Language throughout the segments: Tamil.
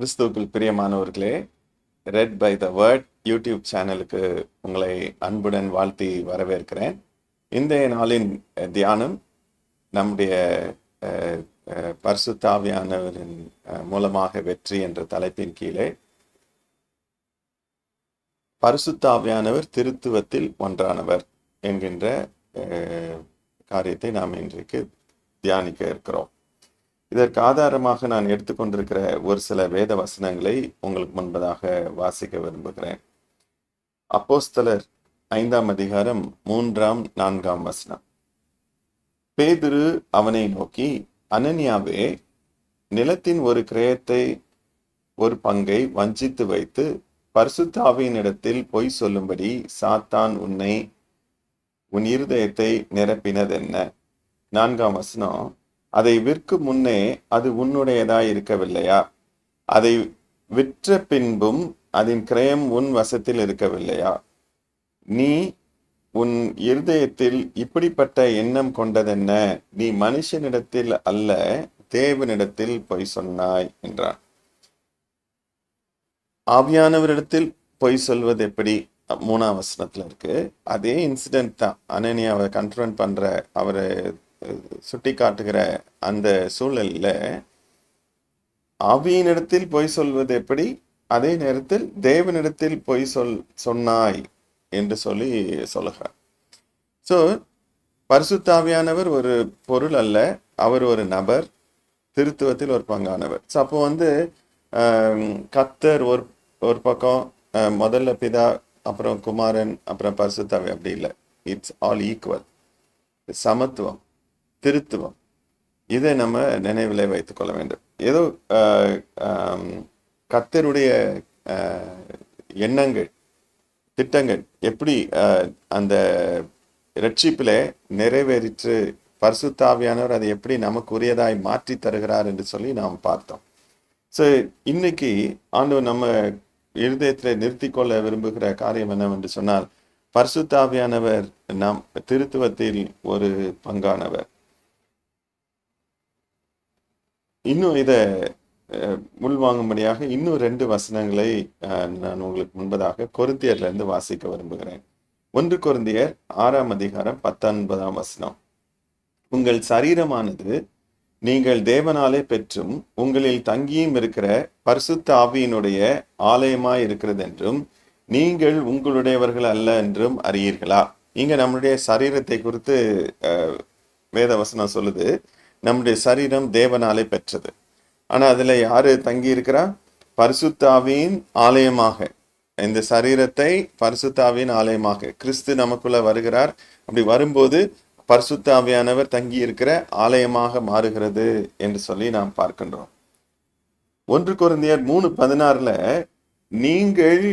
கிறிஸ்துவுக்குள் பிரியமானவர்களே, red by the word YouTube சேனலுக்கு உங்களை அன்புடன் வாழ்த்தி வரவேற்கிறேன். இன்றைய நாளின் தியானம் நம்முடைய பரிசுத்த ஆவியானவரின் மூலமாக வெற்றி என்ற தலைப்பின் கீழே பரிசுத்த ஆவியானவர் திருத்துவத்தில் ஒன்றானவர் என்கின்ற காரியத்தை நாம் இன்றைக்கு தியானிக்க இருக்கிறோம். இதற்கு ஆதாரமாக நான் எடுத்துக்கொண்டிருக்கிற ஒரு சில வேத வசனங்களை உங்களுக்கு முன்பதாக வாசிக்க விரும்புகிறேன். அப்போஸ்தலர் 5ஆம் அதிகாரம் 3, 4 வசனம். பேதுரு அவனை நோக்கி, அனனியாவே, நிலத்தின் ஒரு கிரயத்தை ஒரு பங்கை வஞ்சித்து வைத்து பரிசுத்த ஆவியினிடத்தில் பொய் சொல்லும்படி சாத்தான் உன் இருதயத்தை நிரப்பினதென்ன? 4 வசனம். அதை விற்கும் முன்னே அது உன்னுடையதாய் இருக்கவில்லையா? அதை விற்ற பின்பும் அதன் கிரயம் உன் வசத்தில் இருக்கவில்லையா? நீ உன் இருதயத்தில் இப்படிப்பட்ட எண்ணம் கொண்டதென்ன? நீ மனுஷனிடத்தில் அல்ல, தேவனிடத்தில் பொய் சொன்னாய் என்றான். ஆவியானவரிடத்தில் பொய் சொல்வது எப்படி? 3ஆம் வசனத்துல இருக்கு. அதே இன்சிடென்ட் தான். அனனியாவை கன்ஃபரண்ட் பண்ற, அவரை சுட்டி காட்டுகிற அந்த சூழலில் ஆவியினிடத்தில் பொய் சொல்வது எப்படி? அதே நேரத்தில் தேவனிடத்தில் பொய் சொன்னாய் என்று சொல்லுகிறார். ஸோ பரிசுத்த ஆவியானவர் ஒரு பொருள் அல்ல, அவர் ஒரு நபர், திருத்துவத்தில் ஒரு பங்கானவர். ஸோ அப்போ கர்த்தர் ஒரு பக்கம், முதல்ல பிதா, அப்புறம் குமாரன், அப்புறம் பரிசுத்த ஆவி. அப்படி இல்லை. It's all equal. சமத்துவம், திருத்துவம், இதை நம்ம நினைவிலே வைத்துக் கொள்ள வேண்டும். ஏதோ கர்த்தருடைய எண்ணங்கள், திட்டங்கள் எப்படி அந்த ரட்சிப்பிலே நிறைவேறிற்று, பரிசுத்த ஆவியானவர் அதை எப்படி நமக்கு உரியதாய் மாற்றி தருகிறார் என்று சொல்லி நாம் பார்த்தோம். ஸோ இன்னைக்கு ஆண்டவர் நம்ம இருதயத்தில் நிறுத்தி கொள்ள விரும்புகிற காரியம் என்னவென்று சொன்னால், பரிசுத்த ஆவியானவர் நாம் திருத்துவத்தில் ஒரு பங்கானவர். இன்னும் இதை உள்வாங்கும்படியாக இன்னும் 2 வசனங்களை நான் உங்களுக்கு முன்பதாக கொரிந்தியர்ல இருந்து வாசிக்க விரும்புகிறேன். 1 கொரிந்தியர் 6ஆம் அதிகாரம் 19ஆம் வசனம். உங்கள் சரீரமானது நீங்கள் தேவனாலே பெற்றும் உங்களில் தங்கியும் இருக்கிற பரிசுத்த ஆவியினுடைய ஆலயமாய் இருக்கிறது என்றும் நீங்கள் உங்களுடையவர்கள் அல்ல என்றும் அறியீர்களா? இங்க நம்முடைய சரீரத்தை குறித்து வேத வசனம் சொல்லுது. நம்முடைய சரீரம் தேவனாலே பெற்றது. ஆனா அதுல யாரு தங்கி இருக்கிறா? பரிசுத்த ஆவியின் ஆலயமாக. இந்த சரீரத்தை பரிசுத்த ஆவியின் ஆலயமாக கிறிஸ்து நமக்குள்ள வருகிறார். அப்படி வரும்போது பரிசுத்த ஆவியானவர் தங்கி இருக்கிற ஆலயமாக மாறுகிறது என்று சொல்லி நாம் பார்க்கின்றோம். 1 கொரிந்தியர் 3:16 நீங்கள்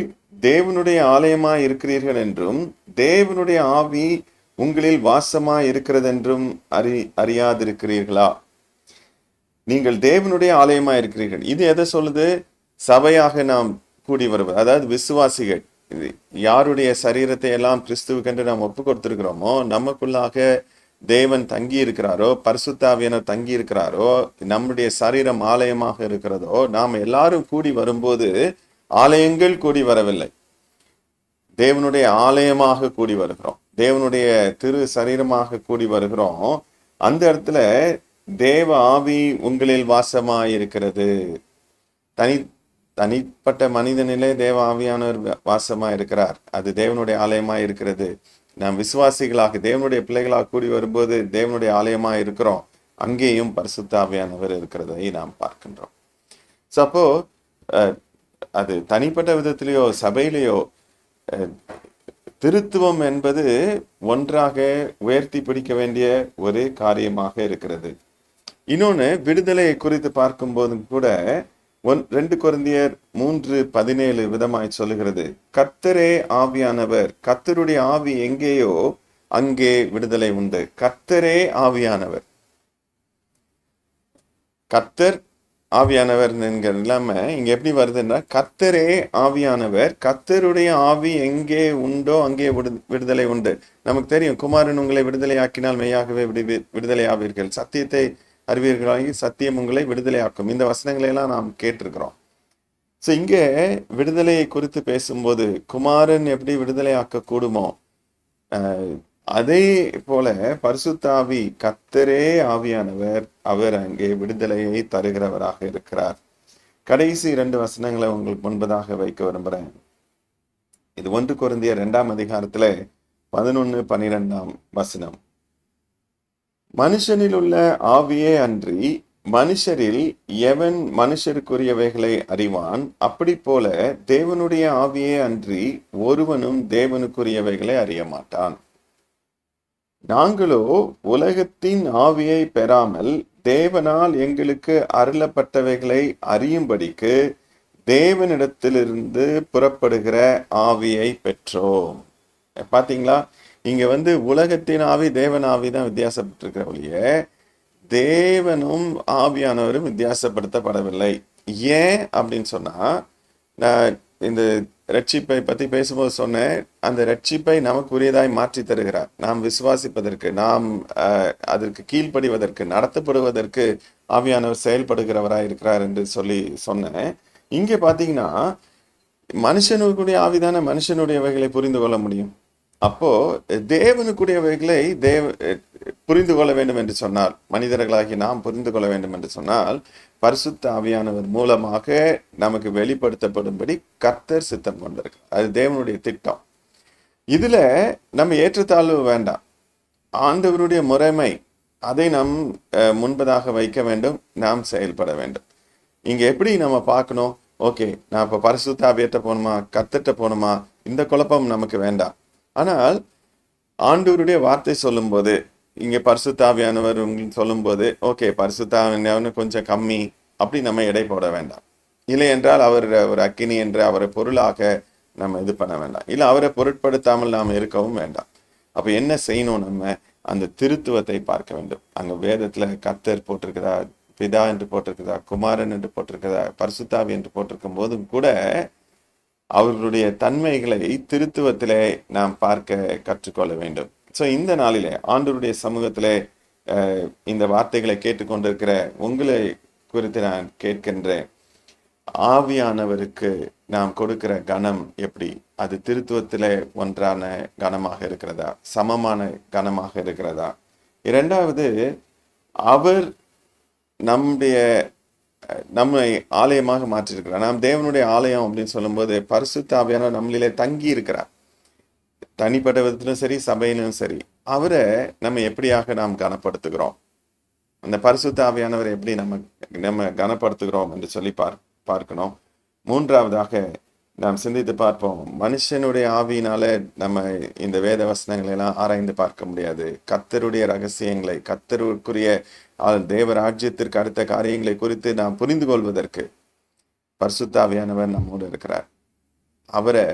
தேவனுடைய ஆலயமாய் இருக்கிறீர்கள் என்றும் தேவனுடைய ஆவி உங்களில் வாசமாய் இருக்கிறது என்றும் அறியாதிருக்கிறீர்களா? நீங்கள் தேவனுடைய ஆலயமாய் இருக்கிறீர்கள். இது எதை சொல்லுது? சபையாக நாம் கூடி வருவது, அதாவது விசுவாசிகள் யாருடைய சரீரத்தை எல்லாம் கிறிஸ்துவுக்கென்று நாம் ஒப்பு கொடுத்திருக்கிறோமோ, நமக்குள்ளாக தேவன் தங்கி இருக்கிறாரோ, பரிசுத்த ஆவியானவர் தங்கி இருக்கிறாரோ, நம்முடைய சரீரம் ஆலயமாக இருக்கிறதோ, நாம் எல்லாரும் கூடி வரும்போது ஆலயங்கள் கூடி வரவில்லை, தேவனுடைய ஆலயமாக கூடி வருகிறோம், தேவனுடைய திரு சரீரமாக கூடி வருகிறோம். அந்த இடத்துல தேவ ஆவி உங்களில் வாசமாயிருக்கிறது. தனிப்பட்ட மனிதனிலே தேவ ஆவியானவர் வாசமா இருக்கிறார். அது தேவனுடைய ஆலயமாய் இருக்கிறது. நாம் விசுவாசிகளாக தேவனுடைய பிள்ளைகளாக கூடி வரும்போது தேவனுடைய ஆலயமா இருக்கிறோம். அங்கேயும் பரிசுத்த ஆவியானவர் இருக்கிறதை நாம் பார்க்கின்றோம். ஸோ அப்போ அது தனிப்பட்ட விதத்திலேயோ சபையிலேயோ திருத்துவம் என்பது ஒன்றாக உயர்த்தி பிடிக்க வேண்டிய ஒரு காரியமாக இருக்கிறது. இன்னொன்று, விடுதலையை குறித்து பார்க்கும் போதும் கூட 2 கொரிந்தியர் 3:17 விதமாய் சொல்லுகிறது. கர்த்தரே ஆவியானவர். கர்த்தருடைய ஆவி எங்கேயோ அங்கே விடுதலை உண்டு. கர்த்தரே ஆவியானவர். கர்த்தர் ஆவியானவர் இல்லாம இங்க எப்படி வருதுன்னா, கர்த்தரே ஆவியானவர். கர்த்தருடைய ஆவி எங்கே உண்டோ அங்கே விடுதலை உண்டு. நமக்கு தெரியும், குமாரன் உங்களை விடுதலை ஆக்கினால் மெய்யாகவே விடுதலை ஆவீர்கள், சத்தியத்தை அறிவீர்களாகி சத்தியம் உங்களை விடுதலையாக்கும். இந்த வசனங்களை எல்லாம் நாம் கேட்டிருக்கிறோம். ஸோ இங்கே விடுதலையை குறித்து பேசும்போது குமாரன் எப்படி விடுதலை ஆக்க கூடுமோ, அஹ், அதே போல பரிசுத்தாவி கர்த்தரே ஆவியானவர், அவர் அங்கே விடுதலையை தருகிறவராக இருக்கிறார். கடைசி 2 வசனங்களை உங்களுக்கு முன்பதாக வைக்க விரும்புகிறேன். இது 1 கொரிந்தியர் 2ஆம் அதிகாரத்துல 11, 12ஆம் வசனம். மனுஷனில் உள்ள ஆவியே அன்றி மனுஷரில் எவன் மனுஷருக்குரியவைகளை அறிவான், அப்படி போல தேவனுடைய ஆவியே அன்றி ஒருவனும் தேவனுக்குரியவைகளை அறிய மாட்டான். நாங்களோ உலகத்தின் ஆவியை பெறாமல் தேவனால் எங்களுக்கு அருளப்பட்டவைகளை அறியும்படிக்கு தேவனிடத்திலிருந்து புறப்படுகிற ஆவியை பெற்றோம். பாத்தீங்களா, இங்க உலகத்தின் ஆவி தேவன் ஆவி தான் வித்தியாசப்பட்டிருக்கிற ஒழிய தேவனும் ஆவியானவரும் வித்தியாசப்படுத்தப்படவில்லை. ஏன் அப்படின்னு சொன்னா, நான் இந்த ரட்சிப்பை பத்தி பேசும்போது சொன்னேன், அந்த ரட்சிப்பை நமக்கு உரியதாய் மாற்றி தருகிறார். நாம் விசுவாசிப்பதற்கு, நாம் அதற்கு கீழ்ப்படிவதற்கு, நடத்தப்படுவதற்கு ஆவியானவர் செயல்படுகிறவராய் இருக்கிறார் என்று சொல்லி சொன்னேன். இங்கே பாத்தீங்கன்னா, மனுஷனுடைய ஆவிதான மனுஷனுடையவைகளை புரிந்து கொள்ள முடியும். அப்போ தேவனுக்குரியவைகளை புரிந்து கொள்ள வேண்டும் என்று சொன்னால், மனிதர்களாகி நாம் புரிந்து கொள்ள வேண்டும் என்று சொன்னால், பரிசுத்த ஆவியானவர் மூலமாக நமக்கு வெளிப்படுத்தப்படும்படி கர்த்தர் சித்தம் கொண்டிருக்கு. அது தேவனுடைய திட்டம். இதுல நம்ம ஏற்றத்தாழ்வு வேண்டாம். ஆண்டவருடைய முறைமை அதை நாம் முன்பதாக வைக்க வேண்டும். நாம் செயல்பட வேண்டும். இங்க எப்படி நம்ம பார்க்கணும்? ஓகே, நான் இப்ப பரிசுத்த ஆவியற்ற போகணுமா, கர்த்தர்ட்ட போகணுமா, இந்த குழப்பம் நமக்கு வேண்டாம். ஆனால் ஆண்டவருடைய வார்த்தை சொல்லும் போது, இங்க பரிசுத்த ஆவியானவர் சொல்லும் போது, ஓகே பரிசுத்த ஆவியானவர் கொஞ்சம் கம்மி அப்படி நம்ம எடை போட வேண்டாம். இல்லை என்றால் அவர் ஒரு அக்கினி என்று அவரை பொருளாக நம்ம இது பண்ண வேண்டாம். இல்லை அவரை பொருட்படுத்தாமல் நாம் இருக்கவும் வேண்டாம். அப்ப என்ன செய்யணும்? நம்ம அந்த திருத்துவத்தை பார்க்க வேண்டும். அங்க வேதத்துல கர்த்தர் போட்டிருக்கிறதா, பிதா என்று போட்டிருக்கிறதா, குமாரன் என்று போட்டிருக்கிறதா, பரிசுத்தாவி என்று போட்டிருக்கும் போதும் கூட அவர்களுடைய தன்மைகளை திருத்துவத்திலே நாம் பார்க்க கற்றுக்கொள்ள வேண்டும். ஸோ இந்த நாளிலே ஆண்டவருடைய சமூகத்திலே இந்த வார்த்தைகளை கேட்டுக்கொண்டிருக்கிற உங்களை குறித்து நான் கேட்கின்றேன். ஆவியானவருக்கு நாம் கொடுக்கிற கனம் எப்படி? அது திருத்துவத்திலே ஒன்றான கனமாக இருக்கிறதா, சமமான கனமாக இருக்கிறதா? இரண்டாவது, அவர் நம்மை ஆலயமாக மாற்றிருக்கிறார். நாம் தேவனுடைய ஆலயம் அப்படின்னு சொல்லும்போது பரிசுத்த ஆவியானவர் நம்மளிலே தங்கி இருக்கிறார். தனிப்பட்ட விதத்திலும் சரி, சபையிலும் சரி, அவரை நம்ம எப்படியாக நாம் கனப்படுத்துகிறோம், அந்த பரிசுத்த ஆவியானவரை எப்படி நம்ம கனப்படுத்துகிறோம் என்று சொல்லி பார்க்கணும். மூன்றாவதாக நாம் சிந்தித்து பார்ப்போம். மனுஷனுடைய ஆவியினால நம்ம இந்த வேத வசனங்களை எல்லாம் ஆராய்ந்து பார்க்க முடியாது. கர்த்தருடைய ரகசியங்களை, கர்த்தருக்குரிய தேவ ராஜ்யத்திற்கு அடுத்த காரியங்களை குறித்து நாம் புரிந்து கொள்வதற்கு பரிசுத்த ஆவியானவர் நம்மோடு இருக்கிறார். அவரை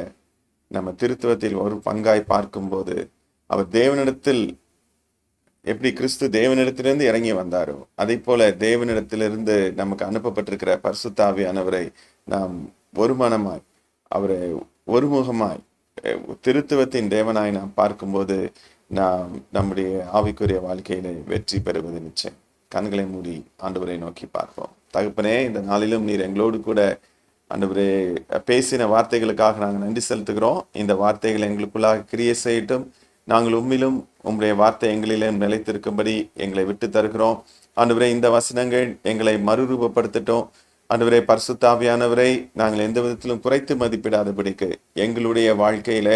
நம்ம திருத்துவத்தில் ஒரு பங்காய் பார்க்கும்போது, அவர் தேவனிடத்தில் எப்படி கிறிஸ்து தேவனிடத்திலிருந்து இறங்கி வந்தாரோ அதை போல தேவனிடத்திலிருந்து நமக்கு அனுப்பப்பட்டிருக்கிற பரிசுத்த ஆவியானவரை நாம் ஒரு மனமாய், அவரை ஒருமுகமாய் திருத்துவத்தின் தேவனாய் நாம் பார்க்கும்போது நாம் நம்முடைய ஆவிக்குரிய வாழ்க்கையில வெற்றி பெறுவது நிச்சயம். கண்களை மூடி ஆண்டவரை நோக்கி பார்ப்போம். தகப்பனே, இந்த நாளிலும் நீர் எங்களோடு கூட ஆண்டவரே பேசின வார்த்தைகளுக்காக நாங்கள் நன்றி செலுத்துகிறோம். இந்த வார்த்தைகள் எங்களுக்குள்ளாக கிரியை செய்யட்டும். நாங்கள் உம்மிலும் உம்முடைய வார்த்தை எங்களிலும் நிலைத்திருக்கும்படி எங்களை விட்டு தருகிறோம். ஆண்டவரே, இந்த வசனங்கள் எங்களை மறுரூபப்படுத்தட்டும். ஆண்டவரே, பரிசுத்த ஆவியானவரை நாங்கள் எந்த விதத்திலும் குறைத்து மதிப்பிடாதபடிக்கு எங்களுடைய வாழ்க்கையில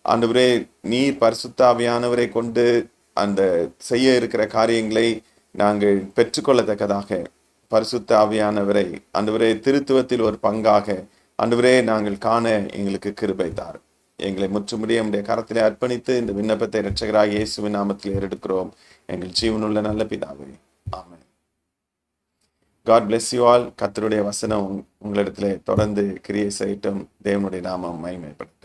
ஆண்டவரே நீர் பரிசுத்த ஆவியானவரை கொண்டு அந்த செய்ய இருக்கிற காரியங்களை நாங்கள் பெற்றுக்கொள்ளத்தக்கதாக பரிசுத்த ஆவியானவரை ஆண்டவரே திருத்துவத்தில் ஒரு பங்காக ஆண்டவரே நாங்கள் காண எங்களுக்கு கிருபை தாரும். எங்களை முற்றுமுடிய நம்முடைய கரத்திலே அர்ப்பணித்து இந்த விண்ணப்பத்தை இரட்சகராகிய இயேசுவின் நாமத்தில் ஏறெடுக்கிறோம் எங்கள் ஜீவனுள்ள நல்ல பிதாவே, ஆமென். God bless you all. கர்த்தருடைய வசனம் உங்களிடத்திலே தொடர்ந்து கிரியை செய்யட்டும். தேவனுடைய நாமம் மகிமைப்படும்.